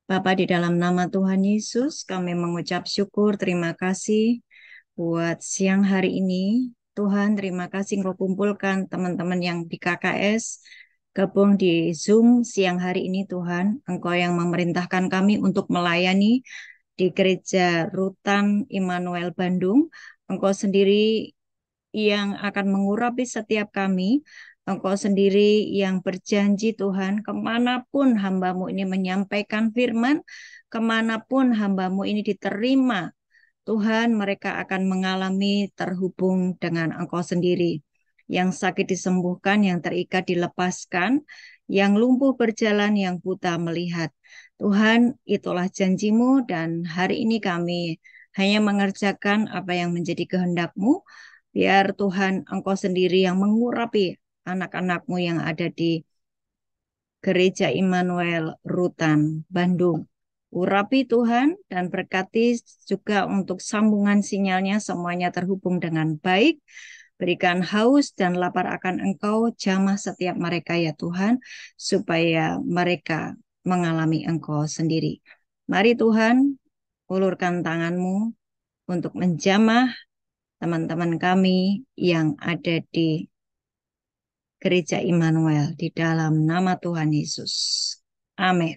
Bapa, di dalam nama Tuhan Yesus, kami mengucap syukur, terima kasih buat siang hari ini. Tuhan, terima kasih Engkau kumpulkan teman-teman yang di KKS, gabung di Zoom siang hari ini Tuhan. Engkau yang memerintahkan kami untuk melayani di Gereja Rutan Immanuel Bandung. Engkau sendiri yang akan mengurapi setiap kami. Engkau sendiri yang berjanji Tuhan, kemanapun hambamu ini menyampaikan firman, kemanapun hambamu ini diterima, Tuhan, mereka akan mengalami terhubung dengan Engkau sendiri. Yang sakit disembuhkan, yang terikat dilepaskan, yang lumpuh berjalan, yang buta melihat. Tuhan, itulah janjimu dan hari ini kami hanya mengerjakan apa yang menjadi kehendak-Mu. Biar Tuhan Engkau sendiri yang mengurapi anak-anak-Mu yang ada di Gereja Immanuel Rutan Bandung. Urapi Tuhan dan berkati juga untuk sambungan sinyalnya semuanya terhubung dengan baik. Berikan haus dan lapar akan Engkau, jamah setiap mereka ya Tuhan, supaya mereka mengalami Engkau sendiri. Mari Tuhan, ulurkan tangan-Mu untuk menjamah teman-teman kami yang ada di Gereja Immanuel di dalam nama Tuhan Yesus. Amin.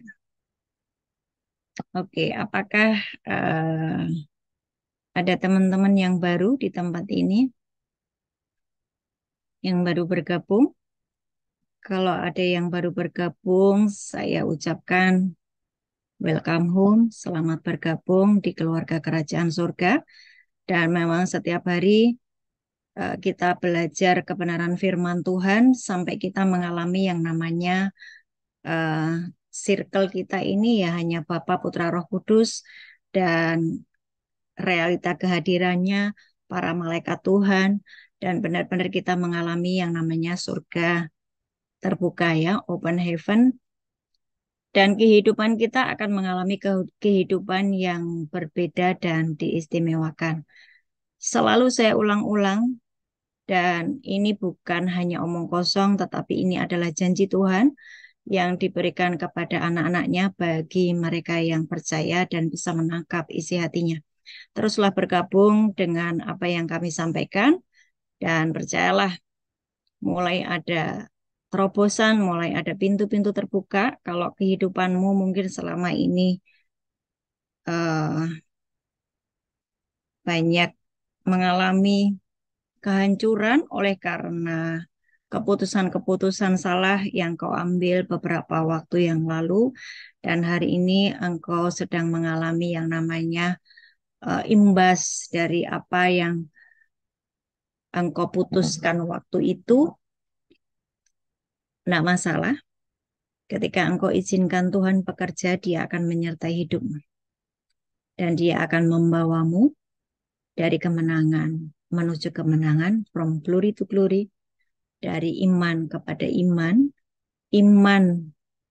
Oke, apakah ada teman-teman yang baru di tempat ini, yang baru bergabung? Kalau ada yang baru bergabung, saya ucapkan welcome home, selamat bergabung di keluarga kerajaan surga. Dan memang setiap hari kita belajar kebenaran firman Tuhan sampai kita mengalami yang namanya circle kita ini ya hanya Bapa, Putra, Roh Kudus, dan realita kehadirannya para malaikat Tuhan, dan benar-benar kita mengalami yang namanya surga terbuka ya, open heaven, dan kehidupan kita akan mengalami kehidupan yang berbeda dan diistimewakan. Selalu saya ulang-ulang, dan ini bukan hanya omong kosong, tetapi ini adalah janji Tuhan yang diberikan kepada anak-anaknya bagi mereka yang percaya dan bisa menangkap isi hatinya. Teruslah bergabung dengan apa yang kami sampaikan, dan percayalah, mulai ada terobosan, mulai ada pintu-pintu terbuka. Kalau kehidupanmu mungkin selama ini eh, banyak mengalami kehancuran oleh karena keputusan-keputusan salah yang kau ambil beberapa waktu yang lalu, dan hari ini engkau sedang mengalami yang namanya imbas dari apa yang engkau putuskan waktu itu. Tidak masalah, ketika engkau izinkan Tuhan bekerja, Dia akan menyertai hidupmu, dan Dia akan membawamu dari kemenangan menuju kemenangan, from glory to glory, dari iman kepada iman, iman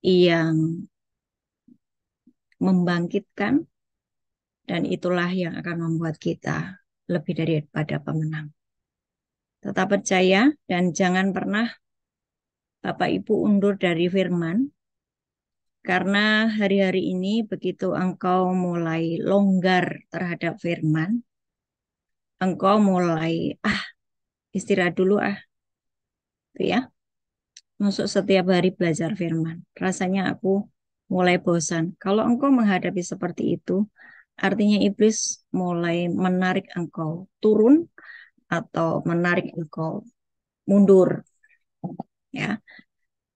yang membangkitkan, dan itulah yang akan membuat kita lebih daripada pemenang. Tetap percaya dan jangan pernah Bapak Ibu undur dari firman, karena hari-hari ini begitu engkau mulai longgar terhadap firman, engkau mulai istirahat dulu itu ya. Masuk setiap hari belajar firman. Rasanya aku mulai bosan. Kalau engkau menghadapi seperti itu, artinya iblis mulai menarik engkau turun atau menarik engkau mundur ya.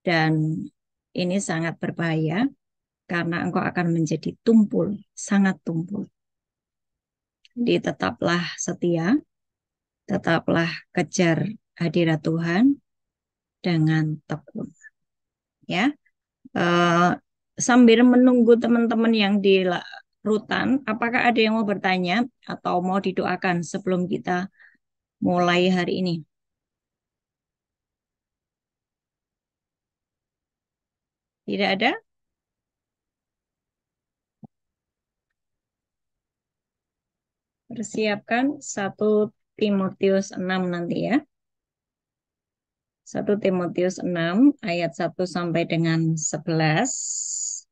Dan ini sangat berbahaya karena engkau akan menjadi tumpul, sangat tumpul. Jadi tetaplah setia, tetaplah kejar hadirat Tuhan dengan tekun ya. Eh, Sambil menunggu teman-teman yang di rutan, apakah ada yang mau bertanya atau mau didoakan sebelum kita mulai hari ini? Tidak ada? Persiapkan 1 Timotius 6 nanti ya. 1 Timotius 6 ayat 1 sampai dengan 11.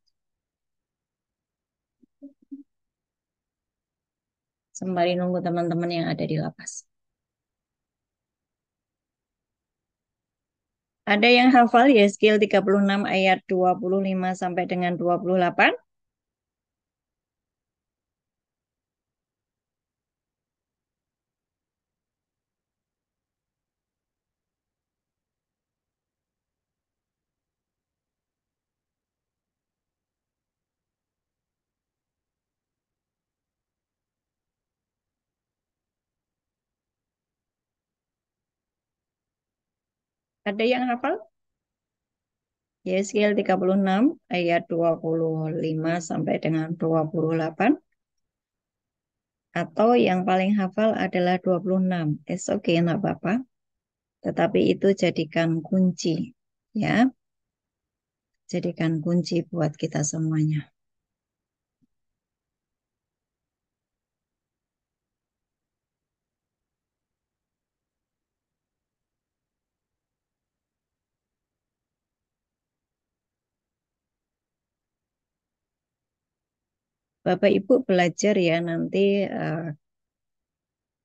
sembari nunggu teman-teman yang ada di lapas. Ada yang hafal Yeskiel 36 ayat 25 sampai dengan 28? Ada yang hafal? Yeskiel 36 ayat 25 sampai dengan 28. Atau yang paling hafal adalah 26. It's okay, enggak apa-apa. Tetapi itu jadikan kunci. Ya, jadikan kunci buat kita semuanya. Bapak Ibu belajar ya nanti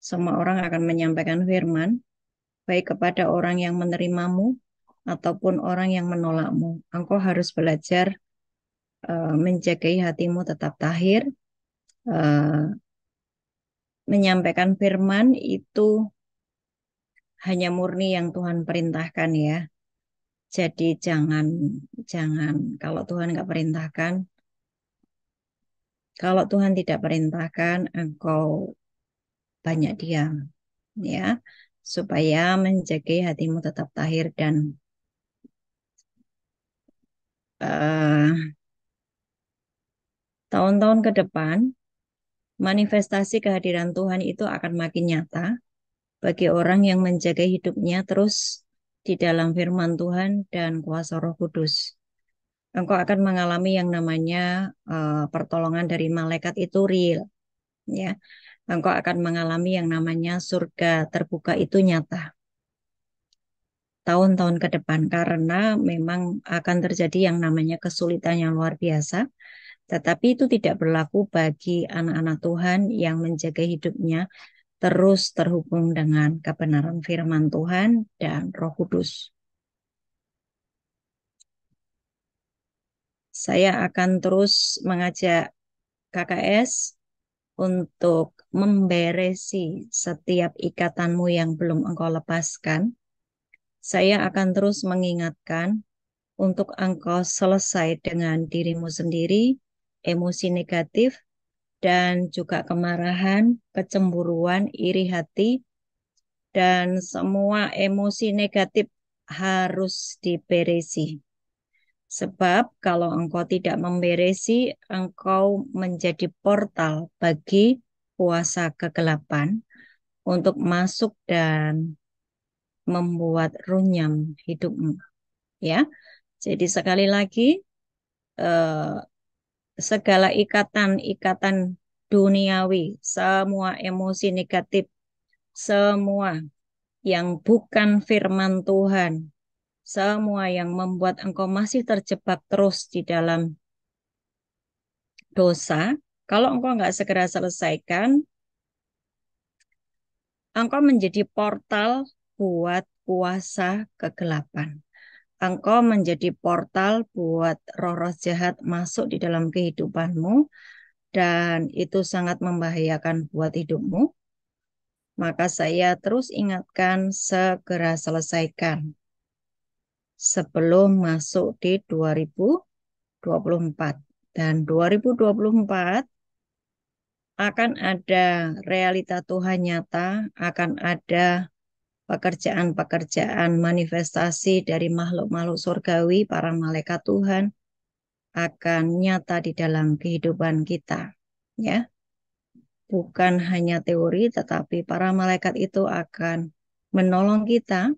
semua orang akan menyampaikan firman, baik kepada orang yang menerimamu ataupun orang yang menolakmu. Engkau harus belajar menjagai hatimu tetap tahir, eh, menyampaikan firman itu hanya murni yang Tuhan perintahkan ya. Jadi jangan jangan kalau Tuhan nggak perintahkan, kalau Tuhan tidak perintahkan, engkau banyak diam ya, supaya menjaga hatimu tetap tahir dan tahun-tahun ke depan manifestasi kehadiran Tuhan itu akan makin nyata bagi orang yang menjaga hidupnya terus di dalam firman Tuhan dan kuasa Roh Kudus. Engkau akan mengalami yang namanya pertolongan dari malaikat itu real, ya. Engkau akan mengalami yang namanya surga terbuka itu nyata tahun-tahun ke depan karena memang akan terjadi yang namanya kesulitan yang luar biasa. Tetapi itu tidak berlaku bagi anak-anak Tuhan yang menjaga hidupnya terus terhubung dengan kebenaran firman Tuhan dan Roh Kudus. Saya akan terus mengajak KKS untuk memberesi setiap ikatanmu yang belum engkau lepaskan. Saya akan terus mengingatkan untuk engkau selesai dengan dirimu sendiri, emosi negatif, dan juga kemarahan, kecemburuan, iri hati, dan semua emosi negatif harus diberesi. Sebab kalau engkau tidak memberesi, engkau menjadi portal bagi kuasa kegelapan untuk masuk dan membuat runyam hidupmu. Ya, jadi sekali lagi eh, segala ikatan-ikatan duniawi, semua emosi negatif, semua yang bukan firman Tuhan, semua yang membuat engkau masih terjebak terus di dalam dosa, kalau engkau nggak segera selesaikan, engkau menjadi portal buat kuasa kegelapan. Engkau menjadi portal buat roh-roh jahat masuk di dalam kehidupanmu, dan itu sangat membahayakan buat hidupmu. Maka saya terus ingatkan segera selesaikan sebelum masuk di 2024. Dan 2024 akan ada realita Tuhan nyata, akan ada pekerjaan-pekerjaan manifestasi dari makhluk-makhluk surgawi, para malaikat Tuhan akan nyata di dalam kehidupan kita. Ya, bukan hanya teori, tetapi para malaikat itu akan menolong kita,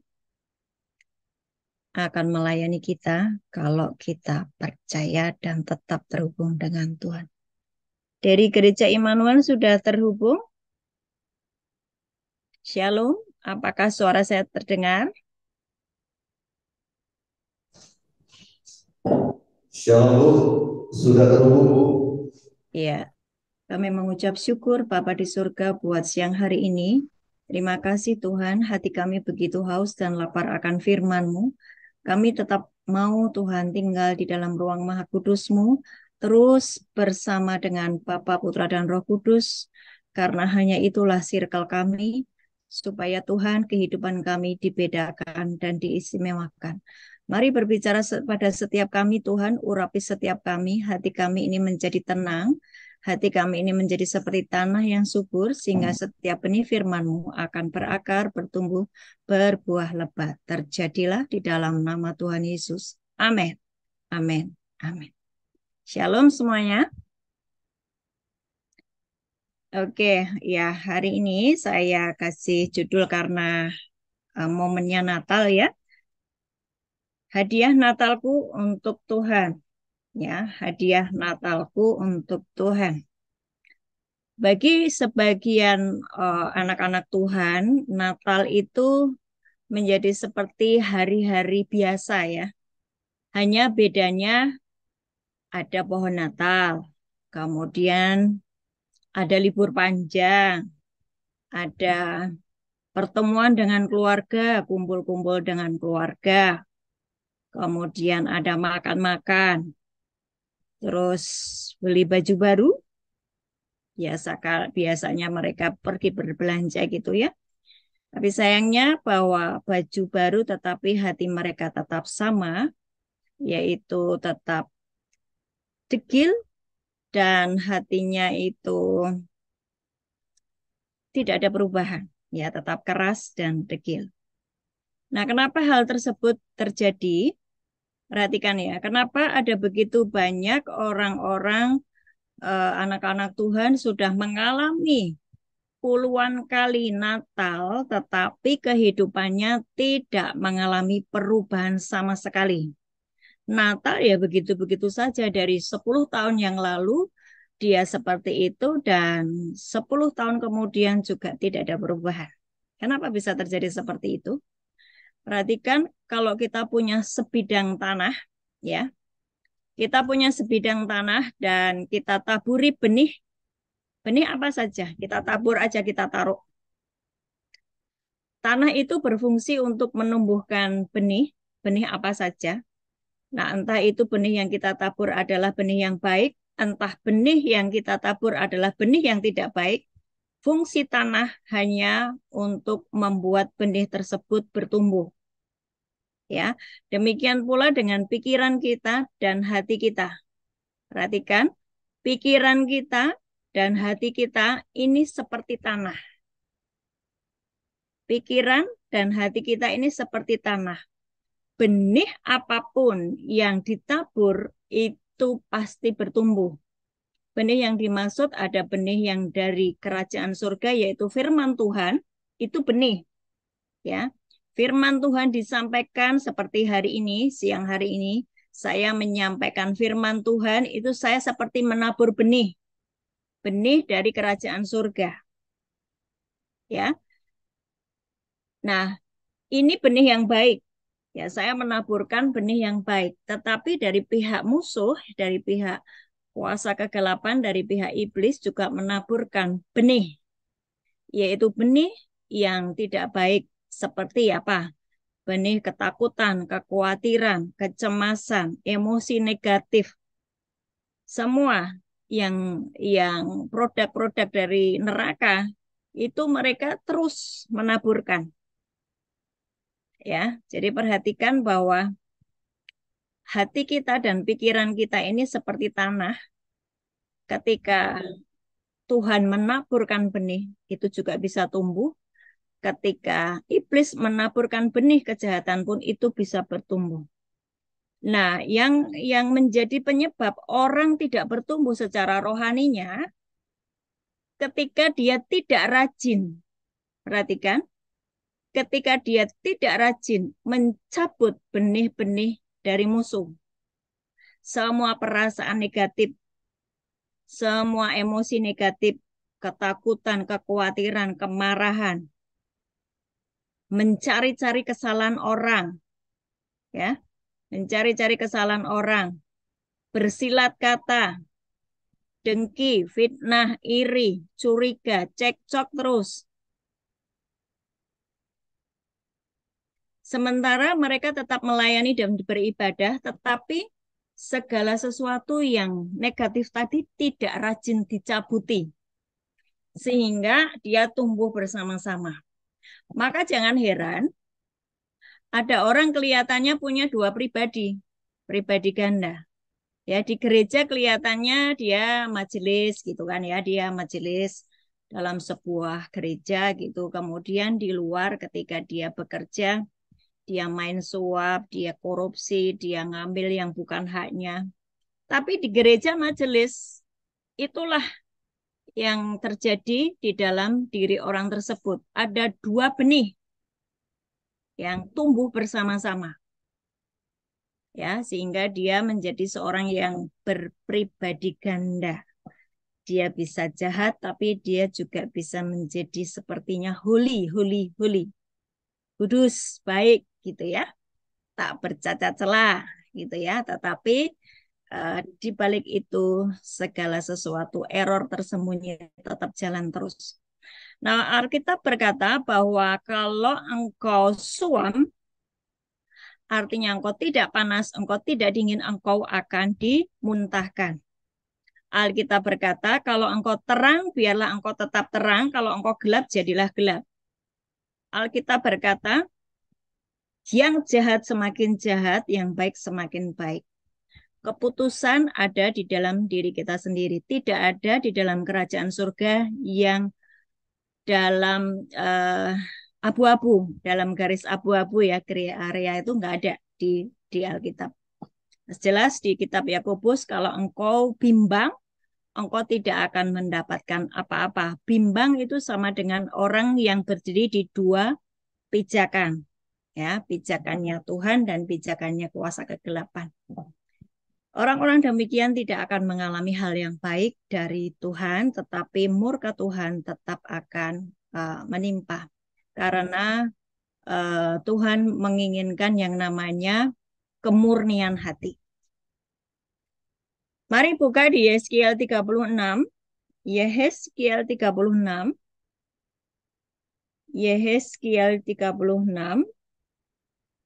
akan melayani kita kalau kita percaya dan tetap terhubung dengan Tuhan. Dari Gereja Immanuel sudah terhubung? Shalom, apakah suara saya terdengar? Shalom, sudah terhubung, Bu. Ya, Kami mengucap syukur Bapa di surga buat siang hari ini. Terima kasih Tuhan, hati kami begitu haus dan lapar akan firman-Mu. Kami tetap mau Tuhan tinggal di dalam ruang Maha Kudus-Mu, terus bersama dengan Bapa, Putra, dan Roh Kudus, karena hanya itulah circle kami, supaya Tuhan kehidupan kami dibedakan dan diistimewakan. Mari berbicara pada setiap kami Tuhan, urapi setiap kami, hati kami ini menjadi tenang, hati kami ini menjadi seperti tanah yang subur, sehingga setiap benih firman-Mu akan berakar, bertumbuh, berbuah lebat. Terjadilah di dalam nama Tuhan Yesus. Amin. Amin. Amin. Shalom semuanya. Oke, ya hari ini saya kasih judul karena momennya Natal ya. Hadiah Natalku untuk Tuhan. Ya, hadiah Natalku untuk Tuhan. Bagi sebagian anak-anak Tuhan, Natal itu menjadi seperti hari-hari biasa ya. Hanya bedanya ada pohon Natal, kemudian ada libur panjang, ada pertemuan dengan keluarga, kumpul-kumpul dengan keluarga, kemudian ada makan-makan, terus beli baju baru, biasanya mereka pergi berbelanja gitu ya. Tapi sayangnya bahwa baju baru tetapi hati mereka tetap sama, yaitu tetap degil dan hatinya itu tidak ada perubahan, ya tetap keras dan degil. Nah, kenapa hal tersebut terjadi? Perhatikan ya, kenapa ada begitu banyak orang-orang anak-anak Tuhan sudah mengalami puluhan kali Natal, tetapi kehidupannya tidak mengalami perubahan sama sekali. Natal ya begitu-begitu saja dari 10 tahun yang lalu dia seperti itu dan 10 tahun kemudian juga tidak ada perubahan. Kenapa bisa terjadi seperti itu? Perhatikan kalau kita punya sebidang tanah ya. Kita punya sebidang tanah dan kita taburi benih. Benih apa saja? Kita tabur aja, kita taruh. Tanah itu berfungsi untuk menumbuhkan benih. Benih apa saja? Nah, entah itu benih yang kita tabur adalah benih yang baik, entah benih yang kita tabur adalah benih yang tidak baik, fungsi tanah hanya untuk membuat benih tersebut bertumbuh. Ya, demikian pula dengan pikiran kita dan hati kita. Perhatikan, pikiran kita dan hati kita ini seperti tanah. Pikiran dan hati kita ini seperti tanah. Benih apapun yang ditabur itu pasti bertumbuh. Benih yang dimaksud ada benih yang dari kerajaan surga yaitu firman Tuhan, itu benih ya. Firman Tuhan disampaikan seperti hari ini, siang hari ini saya menyampaikan firman Tuhan itu saya seperti menabur benih. Benih dari kerajaan surga. Ya. Nah, ini benih yang baik. Ya, saya menaburkan benih yang baik, tetapi dari pihak musuh, dari pihak kuasa kegelapan, dari pihak iblis juga menaburkan benih, yaitu benih yang tidak baik seperti apa? Benih ketakutan, kekhawatiran, kecemasan, emosi negatif, semua yang produk-produk dari neraka itu mereka terus menaburkan. Ya, jadi perhatikan bahwa hati kita dan pikiran kita ini seperti tanah. Ketika Tuhan menaburkan benih, itu juga bisa tumbuh. Ketika iblis menaburkan benih kejahatan pun itu bisa bertumbuh. Nah, yang menjadi penyebab orang tidak bertumbuh secara rohaninya ketika dia tidak rajin. Perhatikan, ketika dia tidak rajin mencabut benih-benih dari musuh. Semua perasaan negatif, semua emosi negatif, ketakutan, kekhawatiran, kemarahan, mencari-cari kesalahan orang, ya, mencari-cari kesalahan orang, bersilat kata, dengki, fitnah, iri, curiga, cekcok terus. Sementara mereka tetap melayani dan beribadah, tetapi segala sesuatu yang negatif tadi tidak rajin dicabuti, sehingga dia tumbuh bersama-sama. Maka jangan heran, ada orang kelihatannya punya dua pribadi, pribadi ganda. Ya, di gereja kelihatannya dia majelis gitu kan ya, dia majelis dalam sebuah gereja gitu. Kemudian di luar ketika dia bekerja, dia main suap, dia korupsi, dia ngambil yang bukan haknya. Tapi di gereja majelis, itulah yang terjadi di dalam diri orang tersebut. Ada dua benih yang tumbuh bersama-sama, ya, sehingga dia menjadi seorang yang berpribadi ganda. Dia bisa jahat, tapi dia juga bisa menjadi sepertinya holy, holy, holy. Kudus, baik gitu ya. Tak bercacat celah gitu ya. Tetapi di balik itu segala sesuatu error tersembunyi tetap jalan terus. Nah, Alkitab berkata bahwa kalau engkau suam, artinya engkau tidak panas, engkau tidak dingin, engkau akan dimuntahkan. Alkitab berkata, kalau engkau terang, biarlah engkau tetap terang. Kalau engkau gelap, jadilah gelap. Alkitab berkata, yang jahat semakin jahat, yang baik semakin baik. Keputusan ada di dalam diri kita sendiri. Tidak ada di dalam kerajaan surga yang dalam abu-abu, dalam garis abu-abu ya, gray area itu nggak ada di Alkitab. Jelas di kitab Yakobus, kalau engkau bimbang, engkau tidak akan mendapatkan apa-apa. Bimbang itu sama dengan orang yang berdiri di dua pijakan, ya, pijakannya Tuhan dan pijakannya kuasa kegelapan. Orang-orang demikian tidak akan mengalami hal yang baik dari Tuhan, tetapi murka Tuhan tetap akan menimpa. Karena Tuhan menginginkan yang namanya kemurnian hati. Mari buka di Yeskiel 36. Yeskiel 36. Yeskiel 36.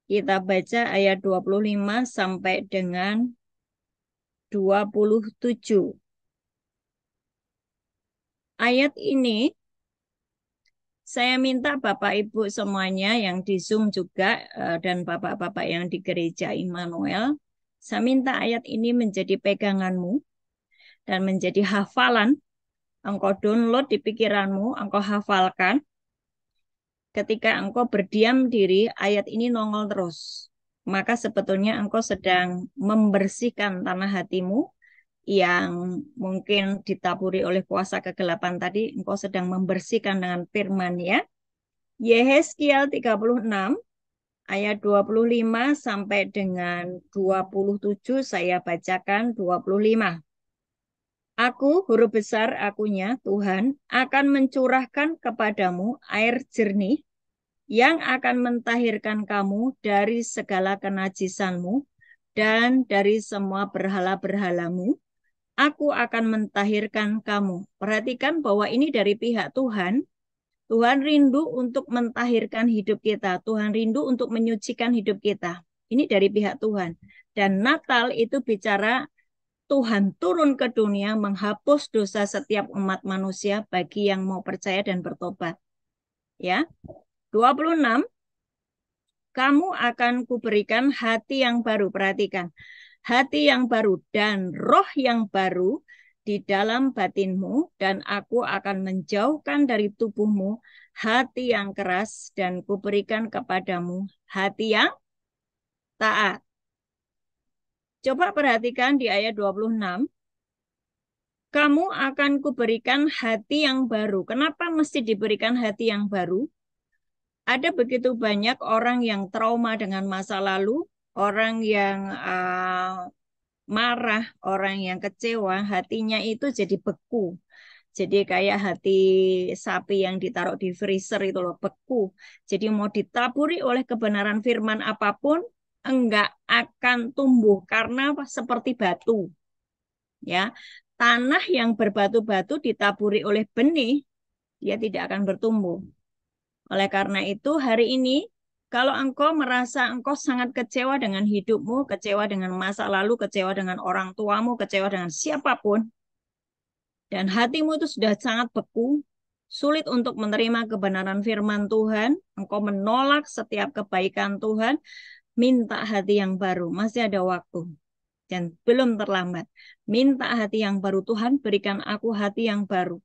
Kita baca ayat 25 sampai dengan 27. Ayat ini saya minta Bapak Ibu semuanya yang di Zoom juga dan Bapak-Bapak yang di gereja Immanuel, saya minta ayat ini menjadi peganganmu dan menjadi hafalan. Engkau download di pikiranmu, engkau hafalkan. Ketika engkau berdiam diri, ayat ini nongol terus. Maka sebetulnya engkau sedang membersihkan tanah hatimu yang mungkin ditaburi oleh kuasa kegelapan tadi, engkau sedang membersihkan dengan firman ya. Yeskiel 36 ayat 25 sampai dengan 27 saya bacakan 25. Aku, huruf besar akunya, Tuhan, akan mencurahkan kepadamu air jernih yang akan mentahirkan kamu dari segala kenajisanmu dan dari semua berhala-berhalamu. Aku akan mentahirkan kamu. Perhatikan bahwa ini dari pihak Tuhan. Tuhan rindu untuk mentahirkan hidup kita. Tuhan rindu untuk menyucikan hidup kita. Ini dari pihak Tuhan. Dan Natal itu bicara Tuhan turun ke dunia menghapus dosa setiap umat manusia bagi yang mau percaya dan bertobat. Ya. 26, kamu akan kuberikan hati yang baru. Perhatikan. Hati yang baru dan roh yang baru di dalam batinmu, dan aku akan menjauhkan dari tubuhmu hati yang keras dan kuberikan kepadamu hati yang taat. Coba perhatikan di ayat 26. Kamu akan kuberikan hati yang baru. Kenapa mesti diberikan hati yang baru? Ada begitu banyak orang yang trauma dengan masa lalu, orang yang marah, orang yang kecewa, hatinya itu jadi beku. Jadi kayak hati sapi yang ditaruh di freezer itu loh, beku. Jadi mau ditaburi oleh kebenaran firman apapun, enggak akan tumbuh karena seperti batu. Ya, tanah yang berbatu-batu ditaburi oleh benih, dia tidak akan bertumbuh. Oleh karena itu, hari ini, kalau engkau merasa engkau sangat kecewa dengan hidupmu, kecewa dengan masa lalu, kecewa dengan orang tuamu, kecewa dengan siapapun, dan hatimu itu sudah sangat beku, sulit untuk menerima kebenaran firman Tuhan, engkau menolak setiap kebaikan Tuhan, minta hati yang baru, masih ada waktu. Dan belum terlambat. Minta hati yang baru, Tuhan berikan aku hati yang baru.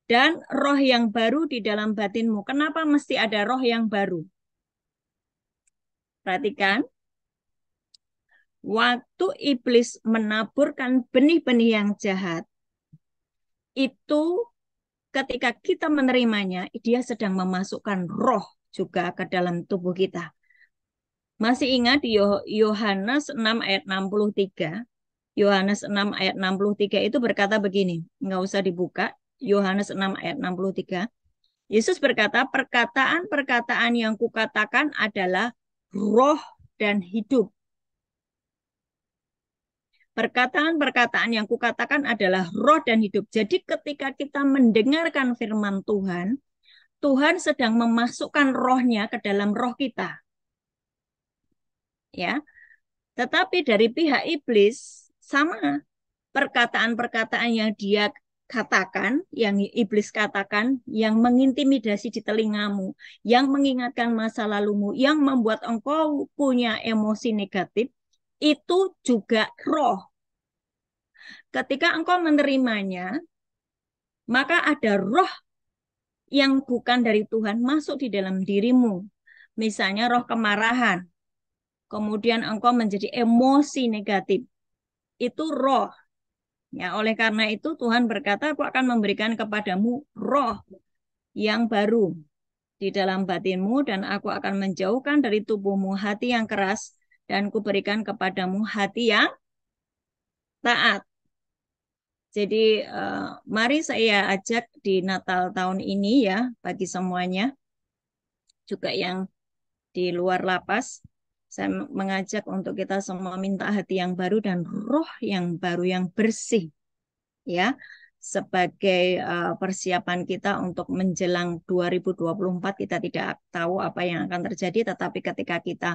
Dan roh yang baru di dalam batinmu. Kenapa mesti ada roh yang baru? Perhatikan, waktu iblis menaburkan benih-benih yang jahat, itu ketika kita menerimanya, dia sedang memasukkan roh juga ke dalam tubuh kita. Masih ingat Yohanes 6 ayat 63? Yohanes 6 ayat 63 itu berkata begini, nggak usah dibuka, Yohanes 6 ayat 63. Yesus berkata, perkataan-perkataan yang kukatakan adalah roh dan hidup. Perkataan-perkataan yang kukatakan adalah roh dan hidup. Jadi ketika kita mendengarkan firman Tuhan, Tuhan sedang memasukkan rohnya ke dalam roh kita. Ya, tetapi dari pihak iblis sama, perkataan-perkataan yang dia katakan, yang iblis katakan, yang mengintimidasi di telingamu, yang mengingatkan masa lalumu, yang membuat engkau punya emosi negatif, itu juga roh. Ketika engkau menerimanya, maka ada roh yang bukan dari Tuhan masuk di dalam dirimu. Misalnya roh kemarahan, kemudian engkau menjadi emosi negatif. Itu roh. Ya, oleh karena itu Tuhan berkata, aku akan memberikan kepadamu roh yang baru di dalam batinmu dan aku akan menjauhkan dari tubuhmu hati yang keras dan kuberikan kepadamu hati yang taat. Jadi mari saya ajak di Natal tahun ini ya bagi semuanya, juga yang di luar lapas, saya mengajak untuk kita semua minta hati yang baru dan roh yang baru yang bersih. Ya, sebagai persiapan kita untuk menjelang 2024, kita tidak tahu apa yang akan terjadi, tetapi ketika kita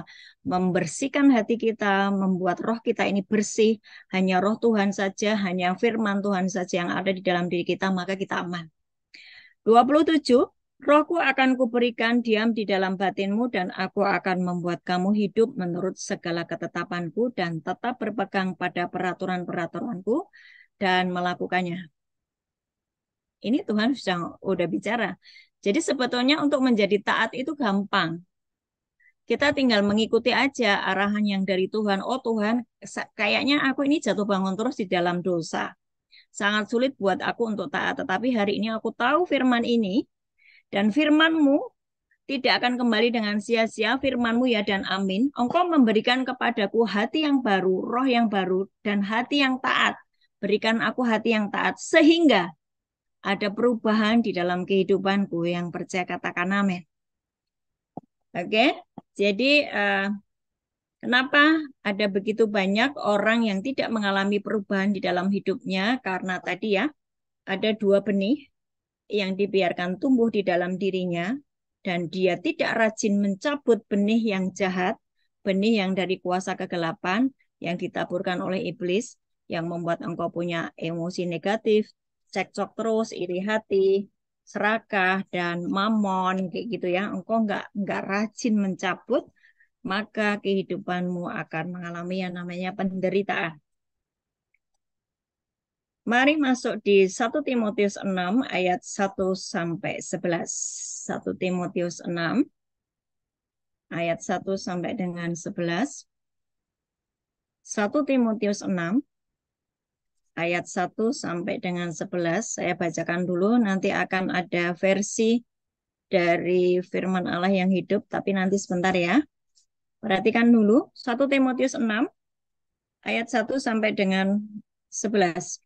membersihkan hati kita, membuat roh kita ini bersih, hanya roh Tuhan saja, hanya firman Tuhan saja yang ada di dalam diri kita, maka kita aman. 27, rohku akan kuberikan diam di dalam batinmu dan aku akan membuat kamu hidup menurut segala ketetapanku dan tetap berpegang pada peraturan-peraturanku dan melakukannya. Ini Tuhan sudah bicara. Jadi sebetulnya untuk menjadi taat itu gampang. Kita tinggal mengikuti aja arahan yang dari Tuhan. Oh Tuhan, kayaknya aku ini jatuh bangun terus di dalam dosa. Sangat sulit buat aku untuk taat. Tetapi hari ini aku tahu firman ini. Dan firman-Mu tidak akan kembali dengan sia-sia. Firman-Mu ya dan amin. Engkau memberikan kepadaku hati yang baru, roh yang baru, dan hati yang taat. Berikan aku hati yang taat. Sehingga ada perubahan di dalam kehidupanku. Yang percaya katakan amin. Oke, jadi kenapa ada begitu banyak orang yang tidak mengalami perubahan di dalam hidupnya? Karena tadi ya, ada dua benih yang dibiarkan tumbuh di dalam dirinya, dan dia tidak rajin mencabut benih yang jahat, benih yang dari kuasa kegelapan, yang ditaburkan oleh iblis, yang membuat engkau punya emosi negatif, cekcok terus, iri hati, serakah, dan mamon, kayak gitu ya. Engkau nggak rajin mencabut, maka kehidupanmu akan mengalami yang namanya penderitaan. Mari masuk di 1 Timotius 6 ayat 1 sampai 11. 1 Timotius 6 ayat 1 sampai dengan 11. 1 Timotius 6 ayat 1 sampai dengan 11. Saya bacakan dulu, nanti akan ada versi dari firman Allah yang hidup, tapi nanti sebentar ya. Perhatikan dulu 1 Timotius 6 ayat 1 sampai dengan 11.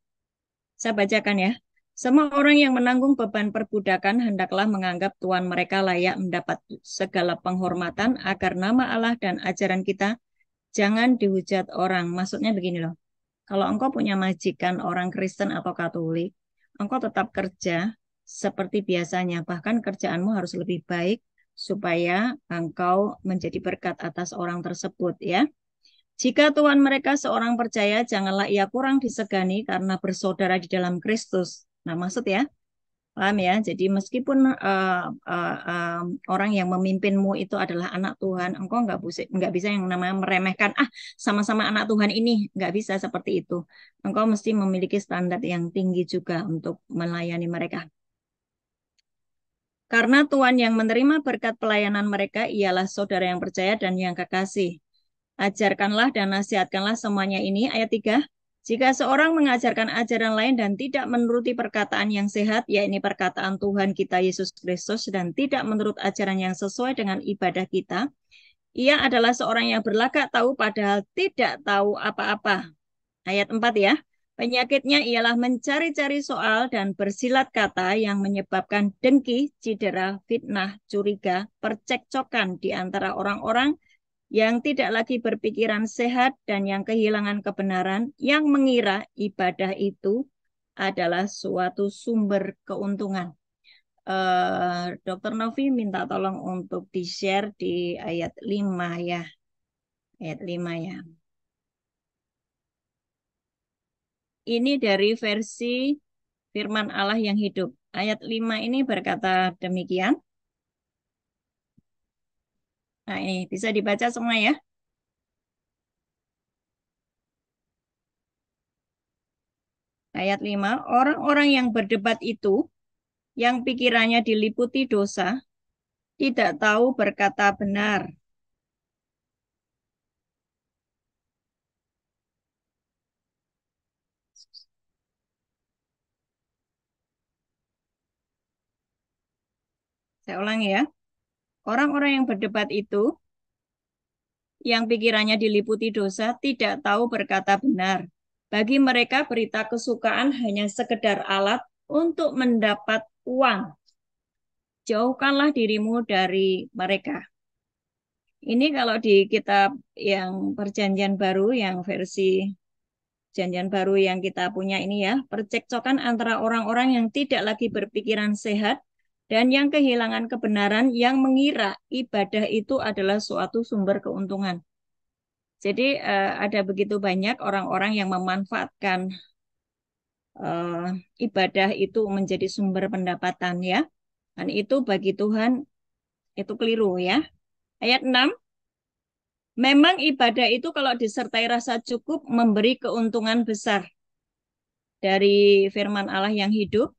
Saya bacakan ya. Semua orang yang menanggung beban perbudakan hendaklah menganggap Tuhan mereka layak mendapat segala penghormatan agar nama Allah dan ajaran kita jangan dihujat orang. Maksudnya begini loh. Kalau engkau punya majikan orang Kristen atau Katolik, engkau tetap kerja seperti biasanya. Bahkan kerjaanmu harus lebih baik supaya engkau menjadi berkat atas orang tersebut ya. Jika Tuhan mereka seorang percaya, janganlah ia kurang disegani karena bersaudara di dalam Kristus. Nah, maksud ya, paham ya? Jadi meskipun orang yang memimpinmu itu adalah anak Tuhan, engkau nggak bisa yang namanya meremehkan, sama-sama anak Tuhan ini, nggak bisa seperti itu. Engkau mesti memiliki standar yang tinggi juga untuk melayani mereka. Karena Tuhan yang menerima berkat pelayanan mereka ialah saudara yang percaya dan yang kekasih. Ajarkanlah dan nasihatkanlah semuanya ini. Ayat 3. Jika seorang mengajarkan ajaran lain dan tidak menuruti perkataan yang sehat, yakni perkataan Tuhan kita Yesus Kristus, dan tidak menurut ajaran yang sesuai dengan ibadah kita, ia adalah seorang yang berlagak tahu padahal tidak tahu apa-apa. Ayat 4 ya. Penyakitnya ialah mencari-cari soal dan bersilat kata yang menyebabkan dengki, cedera, fitnah, curiga, percekcokan di antara orang-orang yang tidak lagi berpikiran sehat dan yang kehilangan kebenaran, yang mengira ibadah itu adalah suatu sumber keuntungan. Dokter Novi minta tolong untuk di-share di ayat 5 ya. Ayat 5 ya. Ini dari versi Firman Allah yang hidup. Ayat 5 ini berkata demikian. Nah, ini bisa dibaca semua ya. Ayat 5, orang-orang yang berdebat itu, yang pikirannya diliputi dosa, tidak tahu berkata benar. Saya ulangi ya. Orang-orang yang berdebat itu, yang pikirannya diliputi dosa, tidak tahu berkata benar. Bagi mereka berita kesukaan hanya sekedar alat untuk mendapat uang. Jauhkanlah dirimu dari mereka. Ini kalau di kitab yang Perjanjian Baru, yang versi Perjanjian Baru yang kita punya ini ya, percekcokan antara orang-orang yang tidak lagi berpikiran sehat dan yang kehilangan kebenaran, yang mengira ibadah itu adalah suatu sumber keuntungan. Jadi ada begitu banyak orang-orang yang memanfaatkan eh, ibadah itu menjadi sumber pendapatan ya. Dan itu bagi Tuhan itu keliru ya. Ayat 6, memang ibadah itu kalau disertai rasa cukup memberi keuntungan besar. Dari firman Allah yang hidup,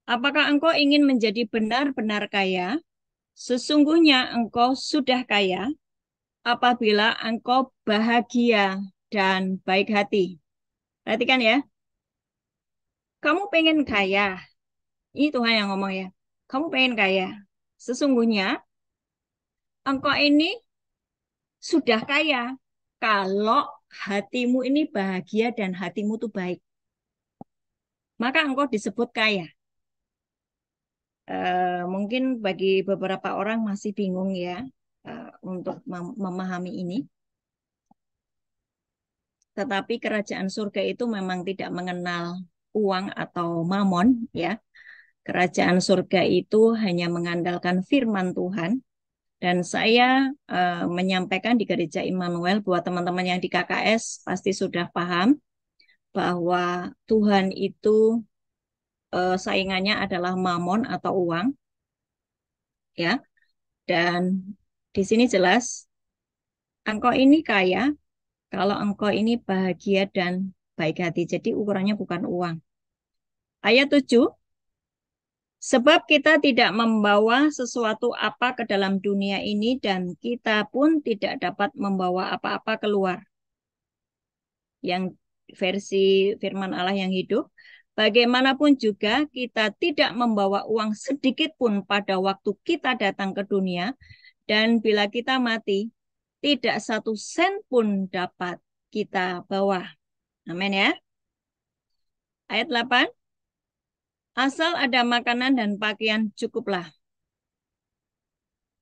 apakah engkau ingin menjadi benar-benar kaya? Sesungguhnya engkau sudah kaya apabila engkau bahagia dan baik hati. Perhatikan ya, kamu pengen kaya. Ini Tuhan yang ngomong ya. Kamu pengen kaya. Sesungguhnya engkau ini sudah kaya kalau hatimu ini bahagia dan hatimu tuh baik. Maka engkau disebut kaya. Mungkin bagi beberapa orang masih bingung ya untuk memahami ini. Tetapi kerajaan surga itu memang tidak mengenal uang atau mamon ya. Kerajaan surga itu hanya mengandalkan firman Tuhan. Dan saya menyampaikan di Gereja Immanuel buat teman-teman yang di KKS pasti sudah paham bahwa Tuhan itu saingannya adalah mamon atau uang ya. Dan di sini jelas engkau ini kaya kalau engkau ini bahagia dan baik hati. Jadi ukurannya bukan uang. Ayat 7, sebab kita tidak membawa sesuatu apa ke dalam dunia ini dan kita pun tidak dapat membawa apa-apa keluar. Yang versi firman Allah yang hidup, bagaimanapun juga kita tidak membawa uang sedikit pun pada waktu kita datang ke dunia, dan bila kita mati, tidak satu sen pun dapat kita bawa. Amin ya. Ayat 8, asal ada makanan dan pakaian cukuplah.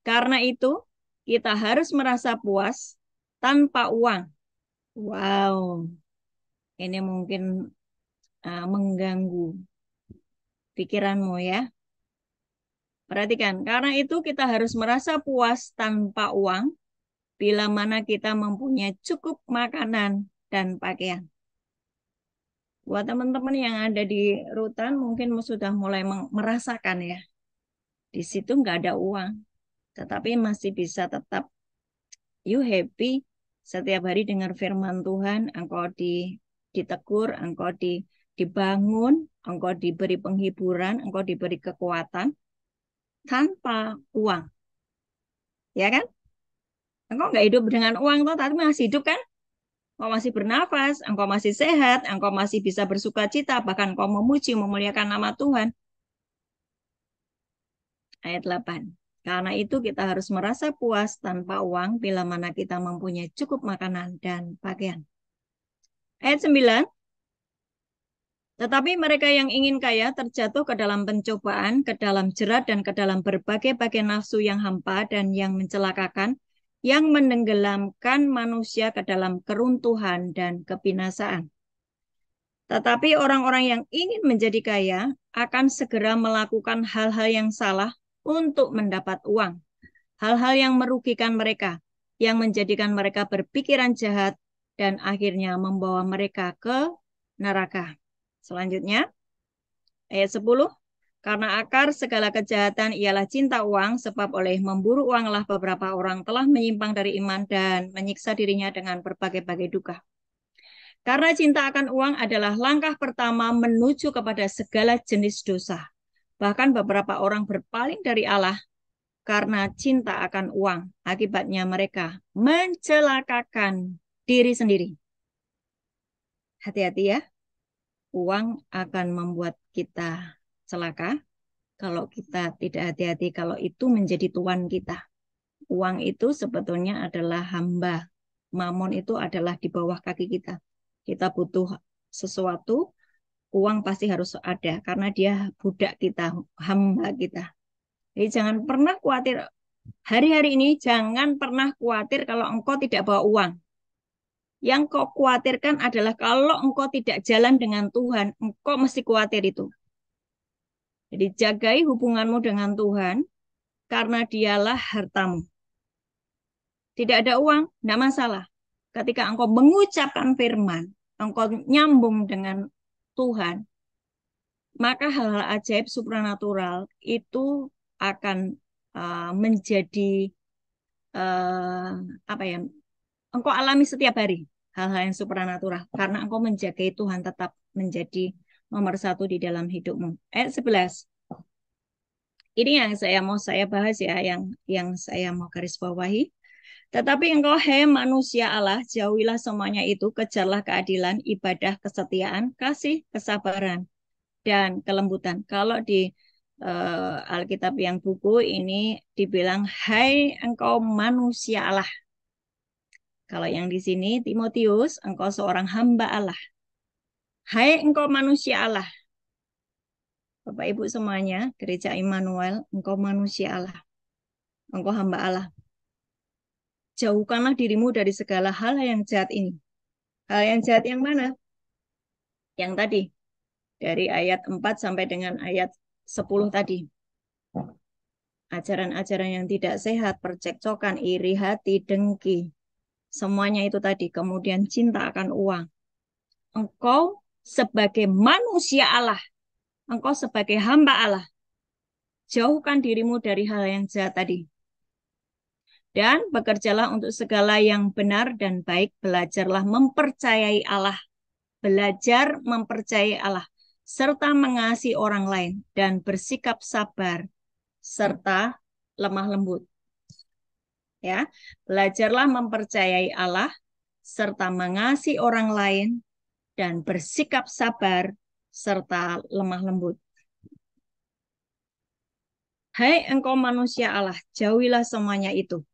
Karena itu, kita harus merasa puas tanpa uang. Wow. Ini mungkin mengganggu pikiranmu ya. Perhatikan, karena itu kita harus merasa puas tanpa uang bila mana kita mempunyai cukup makanan dan pakaian. Buat teman-teman yang ada di rutan mungkin sudah mulai merasakan ya. Di situ nggak ada uang, tetapi masih bisa tetap you happy setiap hari dengar firman Tuhan, engkau ditegur, engkau dibangun, engkau diberi penghiburan, engkau diberi kekuatan tanpa uang. Ya kan? Engkau nggak hidup dengan uang toh, tapi masih hidup kan? Engkau masih bernafas, engkau masih sehat, engkau masih bisa bersuka cita, bahkan engkau memuji, memuliakan nama Tuhan. Ayat 8. Karena itu kita harus merasa puas tanpa uang bila mana kita mempunyai cukup makanan dan pakaian. Ayat 9. Tetapi mereka yang ingin kaya terjatuh ke dalam pencobaan, ke dalam jerat, dan ke dalam berbagai-bagai nafsu yang hampa dan yang mencelakakan, yang menenggelamkan manusia ke dalam keruntuhan dan kebinasaan. Tetapi orang-orang yang ingin menjadi kaya akan segera melakukan hal-hal yang salah untuk mendapat uang. Hal-hal yang merugikan mereka, yang menjadikan mereka berpikiran jahat, dan akhirnya membawa mereka ke neraka. Selanjutnya, ayat 10. Karena akar segala kejahatan ialah cinta uang, sebab oleh memburu uanglah beberapa orang telah menyimpang dari iman dan menyiksa dirinya dengan berbagai-bagai duka. Karena cinta akan uang adalah langkah pertama menuju kepada segala jenis dosa. Bahkan beberapa orang berpaling dari Allah karena cinta akan uang. Akibatnya mereka mencelakakan diri sendiri. Hati-hati ya, uang akan membuat kita celaka kalau kita tidak hati-hati, kalau itu menjadi tuan kita. Uang itu sebetulnya adalah hamba. Mamon itu adalah di bawah kaki kita. Kita butuh sesuatu, uang pasti harus ada karena dia budak kita, hamba kita. Jadi jangan pernah khawatir. Hari-hari ini jangan pernah khawatir kalau engkau tidak bawa uang. Yang kau khawatirkan adalah kalau engkau tidak jalan dengan Tuhan, engkau mesti khawatir itu. Jadi jagai hubunganmu dengan Tuhan karena dialah hartamu. Tidak ada uang, tidak masalah. Ketika engkau mengucapkan firman, engkau nyambung dengan Tuhan, maka hal-hal ajaib supranatural itu akan menjadi uh, apa ya? Engkau alami setiap hari hal-hal yang supranatural karena engkau menjagai Tuhan tetap menjadi nomor satu di dalam hidupmu. Ayat 11. Ini yang saya bahas ya, yang saya mau garis bawahi. Tetapi engkau, hai manusia Allah, jauhilah semuanya itu, kejarlah keadilan, ibadah, kesetiaan, kasih, kesabaran, dan kelembutan. Kalau di Alkitab yang buku ini dibilang, hai engkau manusia Allah. Kalau yang di sini, Timotius, engkau seorang hamba Allah. Hai engkau manusia Allah. Bapak Ibu semuanya, Gereja Immanuel, engkau manusia Allah. Engkau hamba Allah. Jauhkanlah dirimu dari segala hal yang jahat ini. Hal yang jahat yang mana? Yang tadi, dari ayat 4 sampai dengan ayat 10 tadi. Ajaran-ajaran yang tidak sehat, percekcokan, iri hati, dengki. Semuanya itu tadi. Kemudian cinta akan uang. Engkau sebagai manusia Allah, engkau sebagai hamba Allah, jauhkan dirimu dari hal yang jahat tadi. Dan bekerjalah untuk segala yang benar dan baik. Belajarlah mempercayai Allah. Belajar mempercayai Allah. Serta mengasihi orang lain. Dan bersikap sabar. Serta lemah lembut. Ya, belajarlah mempercayai Allah. Serta mengasihi orang lain. Dan bersikap sabar. Serta lemah lembut. Hai engkau manusia Allah, jauhilah semuanya itu.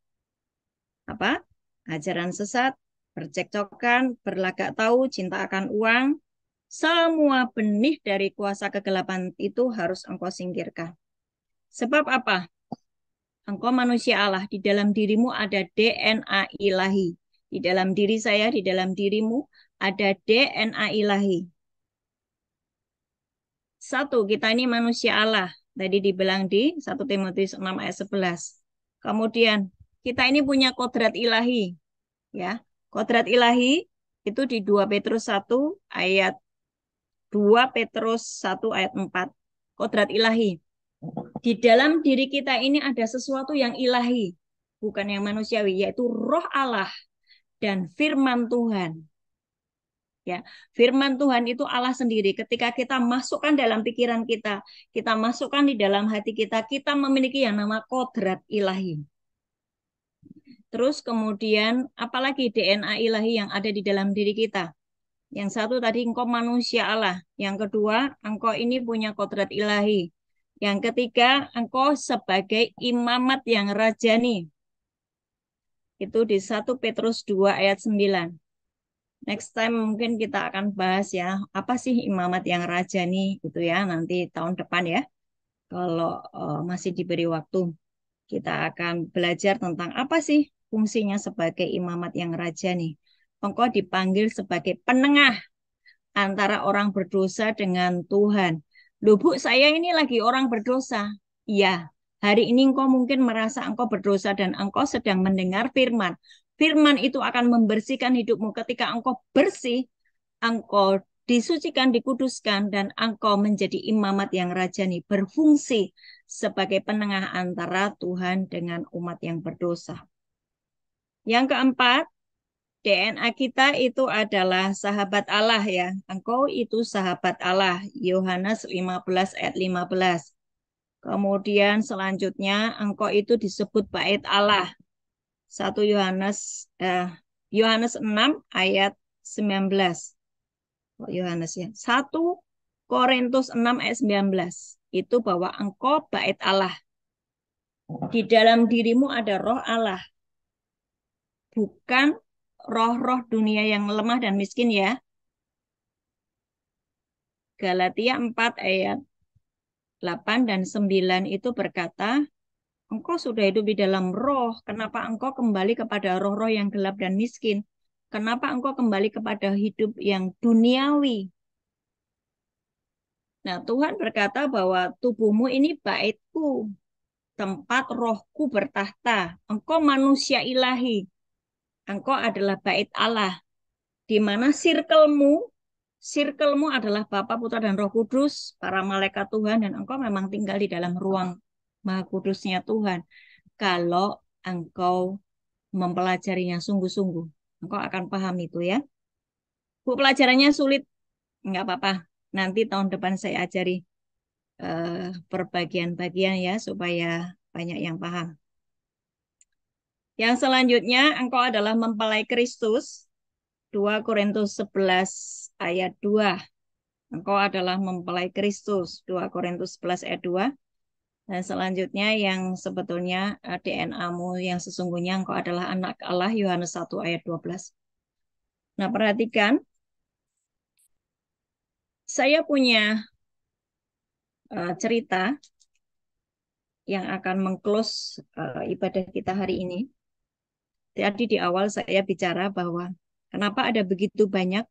Apa? Ajaran sesat, percekcokan, berlagak tahu, cinta akan uang, semua benih dari kuasa kegelapan itu harus engkau singkirkan. Sebab apa? Engkau manusia Allah, di dalam dirimu ada DNA ilahi. Di dalam diri saya, di dalam dirimu ada DNA ilahi. Satu, kita ini manusia Allah. Tadi dibilang di 1 Timotius 6 ayat 11. Kemudian, kita ini punya kodrat ilahi. Ya, kodrat ilahi itu di 2 Petrus 1 ayat 2 Petrus 1 ayat 4. Kodrat ilahi. Di dalam diri kita ini ada sesuatu yang ilahi, bukan yang manusiawi, yaitu roh Allah dan firman Tuhan. Ya, firman Tuhan itu Allah sendiri. Ketika kita masukkan dalam pikiran kita masukkan di dalam hati kita memiliki yang nama kodrat ilahi. Terus kemudian apalagi DNA ilahi yang ada di dalam diri kita. Yang satu tadi engkau manusia Allah. Yang kedua, engkau ini punya kodrat ilahi. Yang ketiga, engkau sebagai imamat yang rajani. Itu di 1 Petrus 2 ayat 9. Next time mungkin kita akan bahas ya, apa sih imamat yang rajani gitu ya, nanti tahun depan ya. Kalau masih diberi waktu, kita akan belajar tentang apa sih fungsinya sebagai imamat yang rajani. Engkau dipanggil sebagai penengah antara orang berdosa dengan Tuhan. Loh Bu, saya ini lagi orang berdosa. Iya, hari ini engkau mungkin merasa engkau berdosa dan engkau sedang mendengar firman. Firman itu akan membersihkan hidupmu ketika engkau bersih, engkau disucikan, dikuduskan, dan engkau menjadi imamat yang rajani, berfungsi sebagai penengah antara Tuhan dengan umat yang berdosa. Yang keempat, DNA kita itu adalah sahabat Allah ya. Engkau itu sahabat Allah. Yohanes 15 ayat 15. Kemudian selanjutnya engkau itu disebut bait Allah. 1 Yohanes 6 ayat 19. Yohanes ya. 1 Korintus 6 ayat 19. Itu bahwa engkau bait Allah. Di dalam dirimu ada roh Allah. Bukan roh-roh dunia yang lemah dan miskin ya. Galatia 4 ayat 8 dan 9 itu berkata, engkau sudah hidup di dalam roh, kenapa engkau kembali kepada roh-roh yang gelap dan miskin? Kenapa engkau kembali kepada hidup yang duniawi? Nah, Tuhan berkata bahwa tubuhmu ini baitku, tempat rohku bertahta. Engkau manusia ilahi, engkau adalah bait Allah, di mana circlemu adalah Bapa, Putra, dan Roh Kudus, para malaikat Tuhan, dan engkau memang tinggal di dalam ruang Maha Kudusnya Tuhan. Kalau engkau mempelajarinya sungguh-sungguh, engkau akan paham itu ya. Bu, pelajarannya sulit, enggak apa-apa. Nanti tahun depan saya ajari perbagian-bagian ya, supaya banyak yang paham. Yang selanjutnya, engkau adalah mempelai Kristus. 2 Korintus 11 ayat 2. Engkau adalah mempelai Kristus. 2 Korintus 11 ayat 2. Dan selanjutnya yang sebetulnya DNA-mu yang sesungguhnya engkau adalah anak Allah. Yohanes 1 ayat 12. Nah, perhatikan. Saya punya cerita yang akan meng-close ibadah kita hari ini. Tadi di awal saya bicara bahwa kenapa ada begitu banyak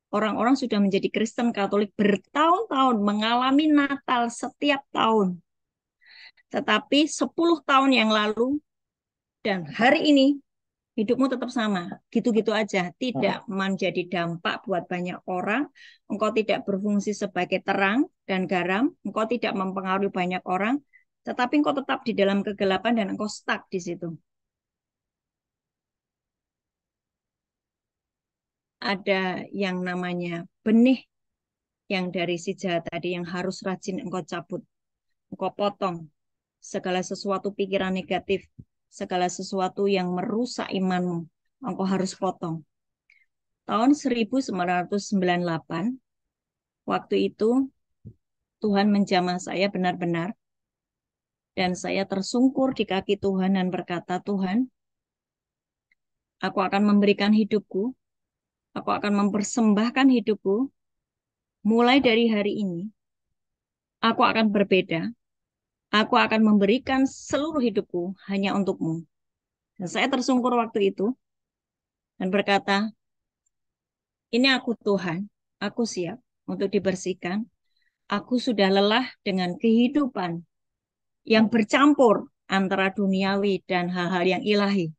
orang-orang sudah menjadi Kristen Katolik bertahun-tahun mengalami Natal setiap tahun. Tetapi 10 tahun yang lalu dan hari ini hidupmu tetap sama. Gitu-gitu aja. Tidak menjadi dampak buat banyak orang. Engkau tidak berfungsi sebagai terang dan garam. Engkau tidak mempengaruhi banyak orang. Tetapi engkau tetap di dalam kegelapan dan engkau stuck di situ. Ada yang namanya benih yang dari si jahat tadi yang harus rajin engkau cabut. Engkau potong segala sesuatu pikiran negatif, segala sesuatu yang merusak imanmu. Engkau harus potong. Tahun 1998, waktu itu Tuhan menjamah saya benar-benar. Dan saya tersungkur di kaki Tuhan dan berkata, Tuhan, aku akan memberikan hidupku, aku akan mempersembahkan hidupku, mulai dari hari ini, aku akan berbeda, aku akan memberikan seluruh hidupku hanya untukmu. Dan saya tersungkur waktu itu dan berkata, Ini aku Tuhan, aku siap untuk dibersihkan. Aku sudah lelah dengan kehidupan yang bercampur antara duniawi dan hal-hal yang ilahi.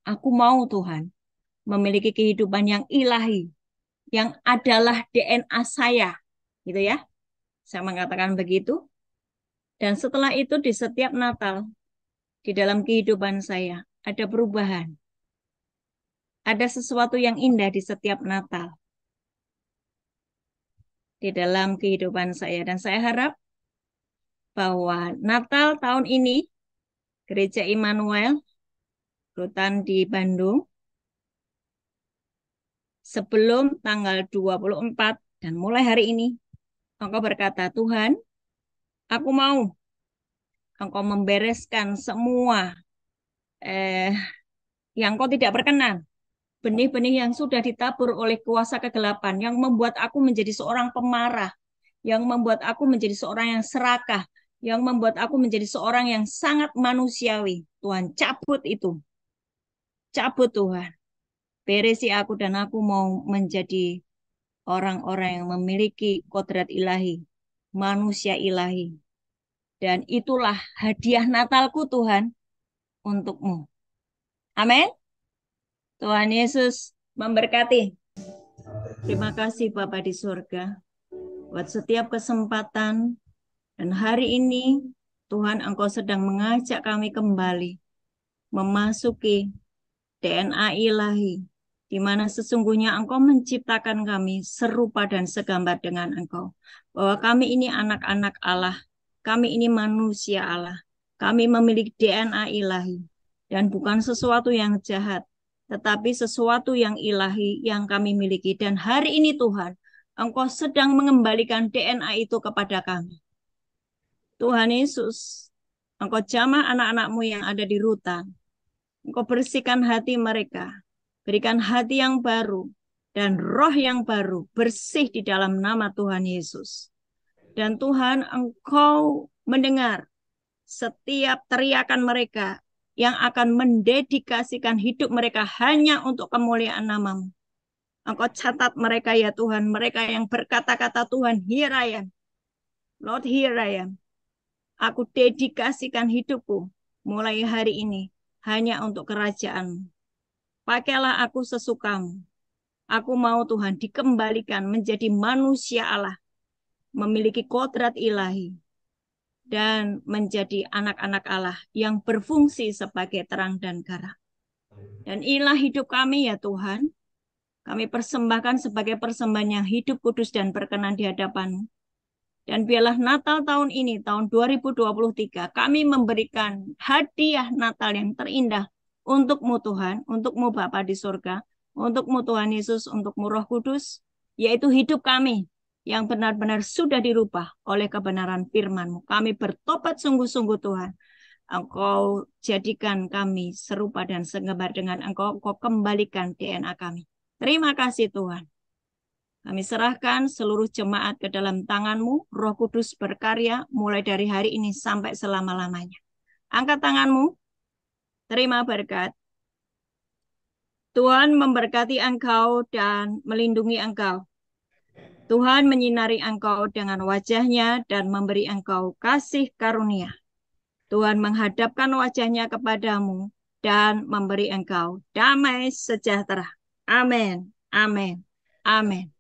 Aku mau Tuhan memiliki kehidupan yang ilahi, yang adalah DNA saya. Gitu ya. Saya mengatakan begitu. Dan setelah itu di setiap Natal, di dalam kehidupan saya, ada perubahan. Ada sesuatu yang indah di setiap Natal di dalam kehidupan saya. Dan saya harap bahwa Natal tahun ini, Gereja Immanuel, Rutan di Bandung, sebelum tanggal 24 dan mulai hari ini, Engkau berkata, Tuhan, aku mau Engkau membereskan semua eh, yang Kau tidak berkenan. Benih-benih yang sudah ditabur oleh kuasa kegelapan, yang membuat aku menjadi seorang pemarah, yang membuat aku menjadi seorang yang serakah, yang membuat aku menjadi seorang yang sangat manusiawi. Tuhan, cabut itu. Cabut Tuhan. Beresi aku dan aku mau menjadi orang-orang yang memiliki kodrat ilahi, manusia ilahi. Dan itulah hadiah Natalku Tuhan untukmu. Amin. Tuhan Yesus memberkati. Terima kasih Bapa di surga buat setiap kesempatan dan hari ini Tuhan Engkau sedang mengajak kami kembali memasuki DNA ilahi, di mana sesungguhnya Engkau menciptakan kami serupa dan segambar dengan Engkau. Bahwa kami ini anak-anak Allah, kami ini manusia Allah, kami memiliki DNA ilahi, dan bukan sesuatu yang jahat, tetapi sesuatu yang ilahi yang kami miliki. Dan hari ini Tuhan, Engkau sedang mengembalikan DNA itu kepada kami. Tuhan Yesus, Engkau jamah anak-anak-Mu yang ada di rutan. Engkau bersihkan hati mereka. Berikan hati yang baru dan roh yang baru. Bersih di dalam nama Tuhan Yesus. Dan Tuhan, Engkau mendengar setiap teriakan mereka yang akan mendedikasikan hidup mereka hanya untuk kemuliaan nama-Mu. Engkau catat mereka ya Tuhan. Mereka yang berkata-kata Tuhan, here I am. Lord, here I am. Aku dedikasikan hidupku mulai hari ini hanya untuk kerajaan. Pakailah aku sesukamu. Aku mau Tuhan dikembalikan menjadi manusia Allah, memiliki kodrat ilahi, dan menjadi anak-anak Allah yang berfungsi sebagai terang dan garam. Dan inilah hidup kami ya Tuhan. Kami persembahkan sebagai persembahan yang hidup, kudus, dan berkenan di hadapan-Mu. Dan biarlah Natal tahun ini, tahun 2023, kami memberikan hadiah Natal yang terindah untuk-Mu Tuhan, untuk-Mu Bapa di surga, untuk-Mu Tuhan Yesus, untuk-Mu Roh Kudus, yaitu hidup kami yang benar-benar sudah dirubah oleh kebenaran firman-Mu. Kami bertobat sungguh-sungguh Tuhan. Engkau jadikan kami serupa dan segambar dengan Engkau, Engkau kembalikan DNA kami. Terima kasih Tuhan. Kami serahkan seluruh jemaat ke dalam tangan-Mu, Roh Kudus berkarya mulai dari hari ini sampai selama-lamanya. Angkat tangan-Mu, terima berkat. Tuhan memberkati engkau dan melindungi engkau. Tuhan menyinari engkau dengan wajah-Nya dan memberi engkau kasih karunia. Tuhan menghadapkan wajah-Nya kepadamu dan memberi engkau damai sejahtera. Amin. Amin. Amin.